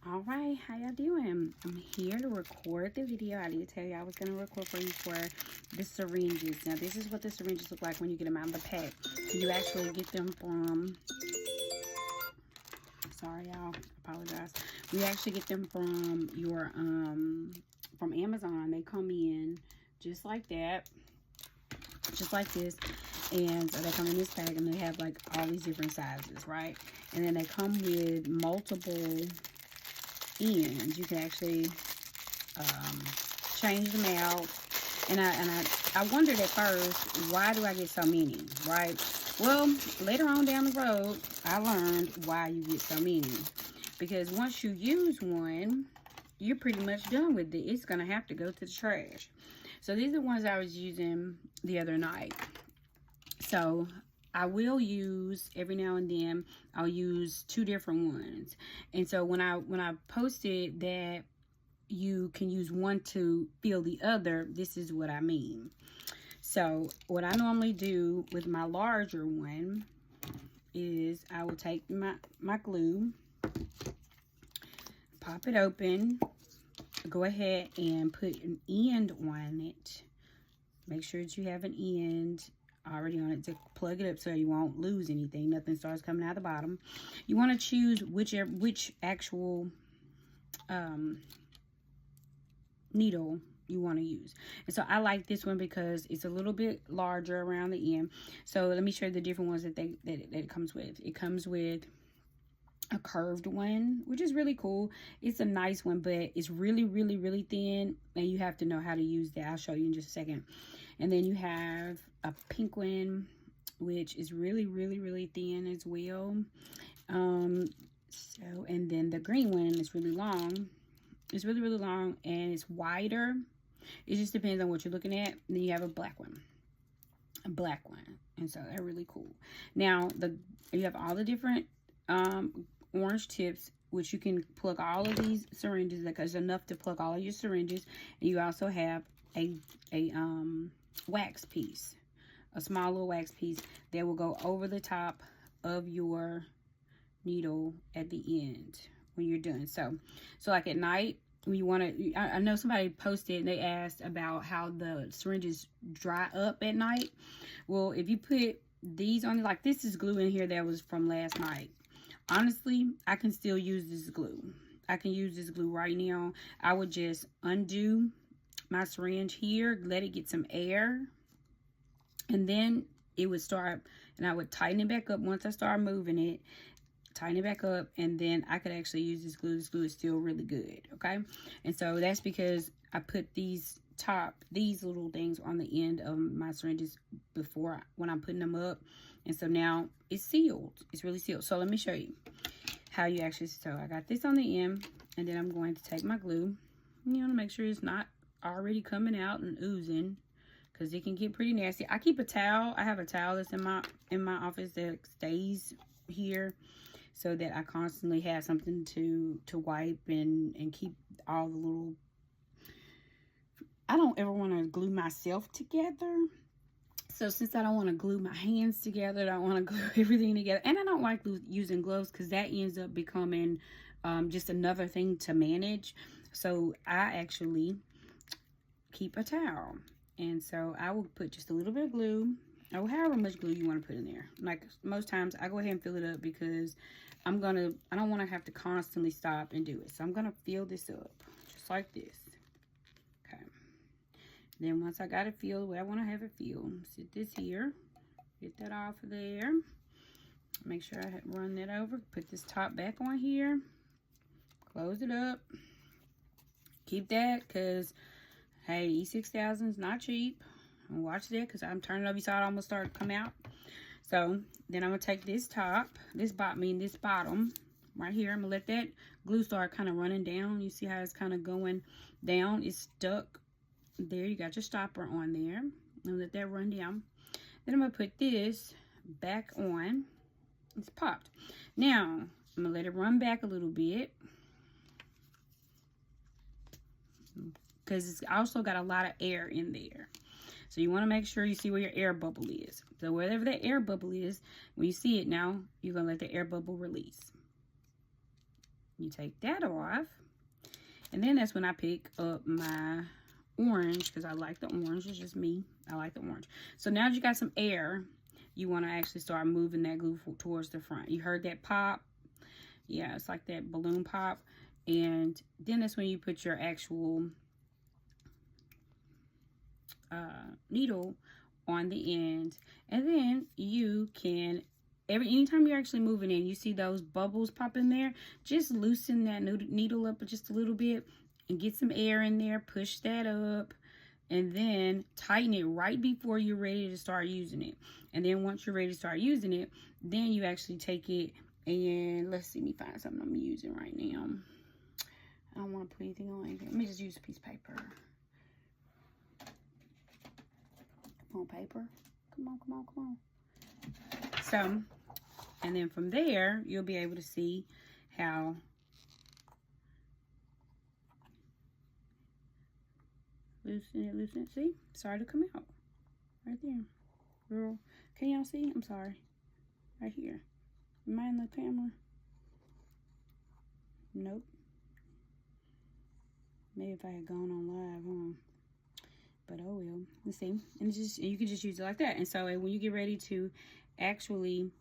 All right, how y'all doing? I'm here to record the video. I did tell you I was going to record for you for the syringes. Now, this is what the syringes look like when you get them out of the pack. You actually get them from, sorry y'all, apologize. You actually get them from your, from Amazon. They come in just like that, just like this. And so they come in this pack and they have like all these different sizes, right? And then they come with multiple ends. You can actually change them out. And I wondered at first, why do I get so many, right? Well, later on down the road, I learned why you get so many. Because once you use one, you're pretty much done with it. It's going to have to go to the trash. So these are the ones I was using the other night. So I will use, every now and then, I'll use two different ones. And so when I posted that you can use one to fill the other, this is what I mean. So what I normally do with my larger one is I will take my glue, pop it open, go ahead and put an end on it. Make sure that you have an end already on it to plug it up so you won't lose anything. Nothing starts coming out the bottom. You want to choose which actual needle you want to use. And so I like this one because it's a little bit larger around the end. So let me show you the different ones that it comes with. It comes with a curved one, which is really cool. It's a nice one, but it's really, really, really thin, and you have to know how to use that. I'll show you in just a second. And then you have a pink one, which is really, really, really thin as well. And then the green one is really long. It's really, really long, and it's wider. It just depends on what you're looking at. And then you have a black one. And so they're really cool. Now, you have all the different orange tips, which you can plug all of these syringes, because enough to plug all of your syringes. And you also have a wax piece, a small little wax piece that will go over the top of your needle at the end when you're done. So like at night, when you want to, I know somebody posted and they asked about how the syringes dry up at night. Well, if you put these on, like this is glue in here that was from last night. Honestly, I can still use this glue. I can use this glue right now. I would just undo my syringe here, let it get some air, and then it would start, and I would tighten it back up once I start moving it, tighten it back up, and then I could actually use this glue. This glue is still really good, okay? And so that's because I put these little things on the end of my syringes when I'm putting them up. And so now it's sealed. It's really sealed. So let me show you how you actually sew. I got this on the end, and then I'm going to take my glue. You want to make sure it's not already coming out and oozing, because it can get pretty nasty. I keep a towel. I have a towel that's in my office that stays here, so that I constantly have something to wipe and keep all the little. I don't ever want to glue myself together. So since I don't want to glue my hands together, I don't want to glue everything together. And I don't like using gloves, because that ends up becoming just another thing to manage. So I actually keep a towel. And so I will put just a little bit of glue, or however much glue you want to put in there. Like most times I go ahead and fill it up, because I don't want to have to constantly stop and do it. So I'm going to fill this up just like this. Okay. Then once I got it filled where I want to have it filled, sit this here, get that off of there. Make sure I run that over. Put this top back on here. Close it up. Keep that, because, hey, E6000 is not cheap. And watch that, because I'm turning it over. You saw it almost start to come out. So then I'm going to take this top, this bottom right here. I'm going to let that glue start kind of running down. You see how it's kind of going down. It's stuck. There, you got your stopper on there. And let that run down. Then I'm going to put this back on. It's popped. Now, I'm going to let it run back a little bit, because it's also got a lot of air in there. So you want to make sure you see where your air bubble is. So wherever that air bubble is, when you see it now, you're going to let the air bubble release. You take that off. And then that's when I pick up my orange, because I like the orange. It's just me. I like the orange. So now that you got some air, you want to actually start moving that glue towards the front. You heard that pop? Yeah, it's like that balloon pop. And then that's when you put your actual needle on the end. And then you can, anytime you're actually moving in, you see those bubbles pop in there, just loosen that needle up just a little bit and get some air in there, push that up, and then tighten it right before you're ready to start using it. And then once you're ready to start using it, then you actually take it and, let's see, let me find something I'm using right now. I don't want to put anything on anything. Let me just use a piece of paper. Come on, paper. Come on, come on, come on. So, and then from there, you'll be able to see how loosen it. See? Started to come out. Right there. Girl, can y'all see? I'm sorry. Right here. Am I in the camera? Nope. Maybe if I had gone on live, huh? But oh well. Let's see. And it's just, you can just use it like that. And so when you get ready to actually,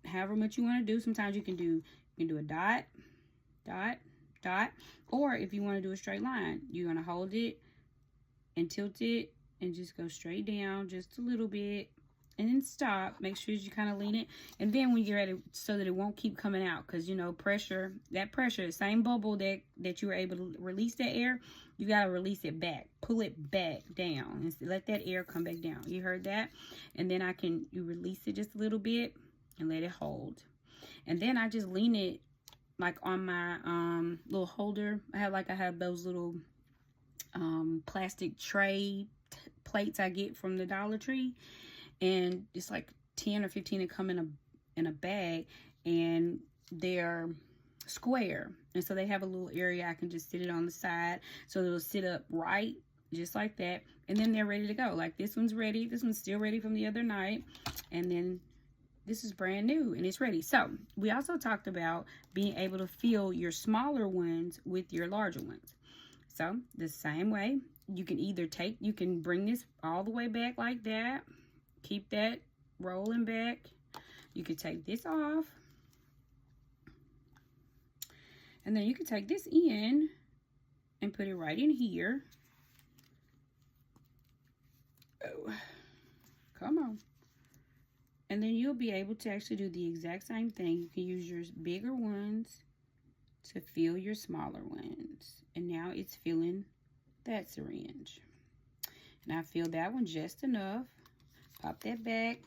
however much you want to do, sometimes you can do a dot, dot, dot, or if you want to do a straight line, you're going to hold it and tilt it and just go straight down just a little bit and then stop. Make sure you kind of lean it, and then when you're ready, so that it won't keep coming out, because you know, pressure, the same bubble that you were able to release that air, you got to release it back, pull it back down and let that air come back down. You heard that? And then you release it just a little bit and let it hold. And then I just lean it like on my little holder. I have those little plastic tray plates I get from the Dollar Tree, and it's like 10 or 15 that come in a bag, and they're square, and so they have a little area I can just sit it on the side, so it'll sit up right just like that, and then they're ready to go. Like this one's ready, this one's still ready from the other night, and then this is brand new and it's ready. So we also talked about being able to fill your smaller ones with your larger ones. So the same way, you can bring this all the way back like that, keep that rolling back. You can take this off, and then you can take this in and put it right in here. Oh, come on. And then you'll be able to actually do the exact same thing. You can use your bigger ones to fill your smaller ones. And now it's filling that syringe. And I fill that one just enough. Pop that back.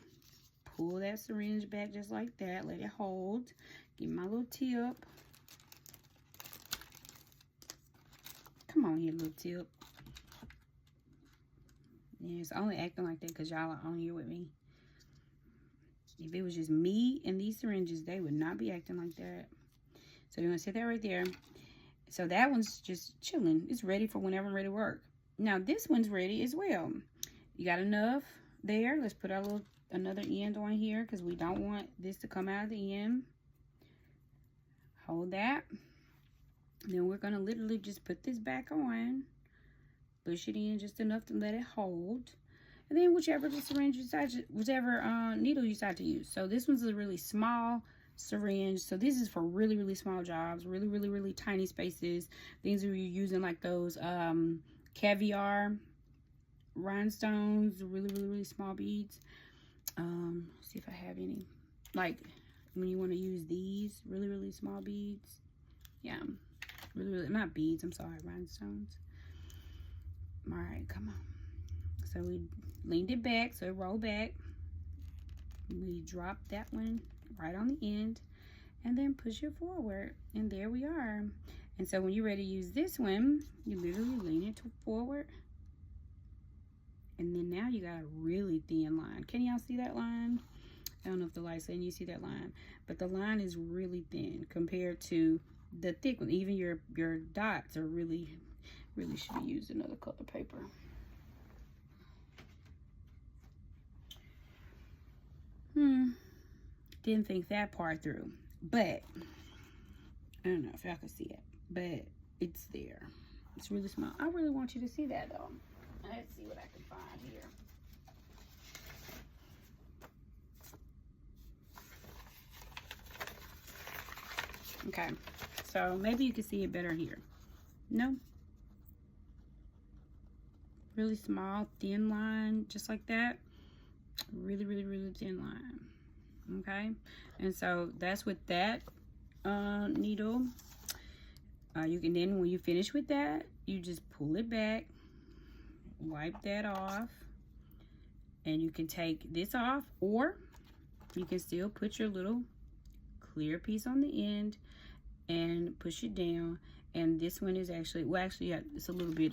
Pull that syringe back just like that. Let it hold. Give me my little tip. Come on here, little tip. Yeah, it's only acting like that because y'all are on here with me. If it was just me and these syringes, they would not be acting like that. So you're going to sit that right there. So that one's just chilling. It's ready for whenever I'm ready to work. Now this one's ready as well. You got enough there. Let's put our another end on here because we don't want this to come out of the end. Hold that. Then we're going to literally just put this back on. Push it in just enough to let it hold. And then whichever needle you decide to use. So this one's a really small syringe. So this is for really, really small jobs, really, really, really tiny spaces. Things where you're using like those caviar rhinestones, really, really, really small beads. See if I have any. Like when you want to use these really, really small beads. Yeah, really, really, not beads. I'm sorry, rhinestones. All right, come on. So we leaned it back, so it rolled back. We dropped that one right on the end, and then push it forward, and there we are. And so when you're ready to use this one, you literally lean it forward, and then now you got a really thin line. Can y'all see that line? I don't know if the light's letting you see that line, but the line is really thin compared to the thick one. Even your dots are really should have used another color paper. Didn't think that part through, but I don't know if y'all can see it, but it's there. It's really small. I really want you to see that though. Let's see what I can find here. Okay, so maybe you can see it better here. No? Really small, thin line, just like that. Really, really, really thin line. Okay, and so that's with that needle. You can then, when you finish with that, you just pull it back, wipe that off, and you can take this off, or you can still put your little clear piece on the end and push it down. And this one is actually, well, actually, yeah, it's a little bit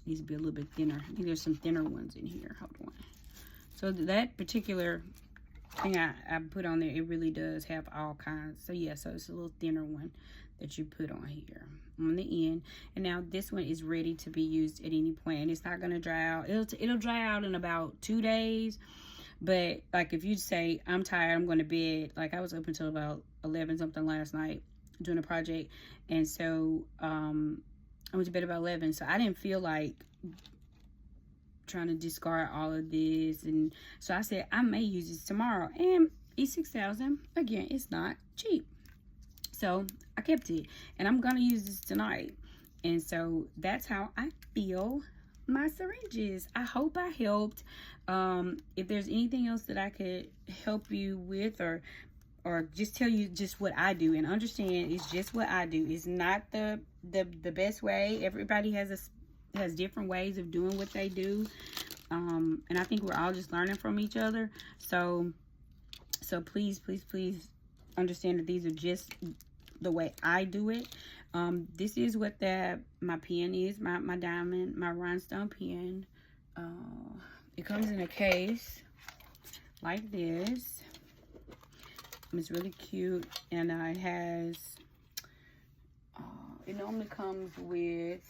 needs to be a little bit thinner. I think there's some thinner ones in here. Hold on. So that particular thing I put on there, it really does have all kinds. So yeah, so it's a little thinner one that you put on here on the end. And now this one is ready to be used at any point. And it's not gonna dry out. It'll dry out in about 2 days. But like if you say, I'm tired, I'm going to bed. Like I was up until about 11 something last night doing a project. And so I went to bed about 11. So I didn't feel like trying to discard all of this. And so I said, I may use this tomorrow. And E6000, again, it's not cheap. So I kept it. And I'm going to use this tonight. And so that's how I feel my syringes. I hope I helped. If there's anything else that I could help you with, or just tell you just what I do, and understand it's just what I do. It's not the best way. Everybody has different ways of doing what they do, and I think we're all just learning from each other. So please understand that these are just the way I do it. This is what my pen is, my diamond, my rhinestone pen. It comes in a case like this. It's really cute, and it has, it normally comes with,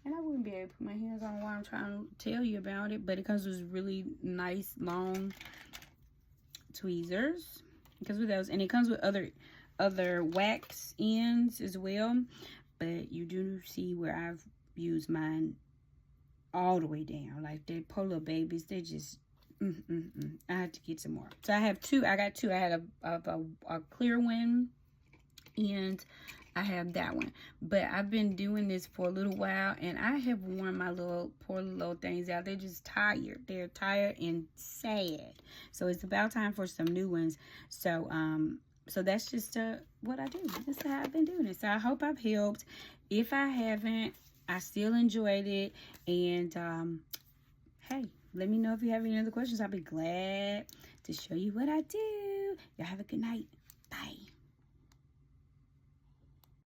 and I wouldn't be able to put my hands on while I'm trying to tell you about it, but it comes with really nice long tweezers. It comes with those, and it comes with other wax ends as well, but you do see where I've used mine all the way down. Like they poor little babies, they just I had to get some more. So I have two. I got two. I had a clear one, and I have that one. But I've been doing this for a little while, and I have worn my poor little things out. They're just tired. They're tired and sad. So it's about time for some new ones. So so that's just what I do. That's how I've been doing it. So I hope I've helped. If I haven't, I still enjoyed it. And hey, let me know if you have any other questions. I'll be glad to show you what I do. Y'all have a good night. Bye.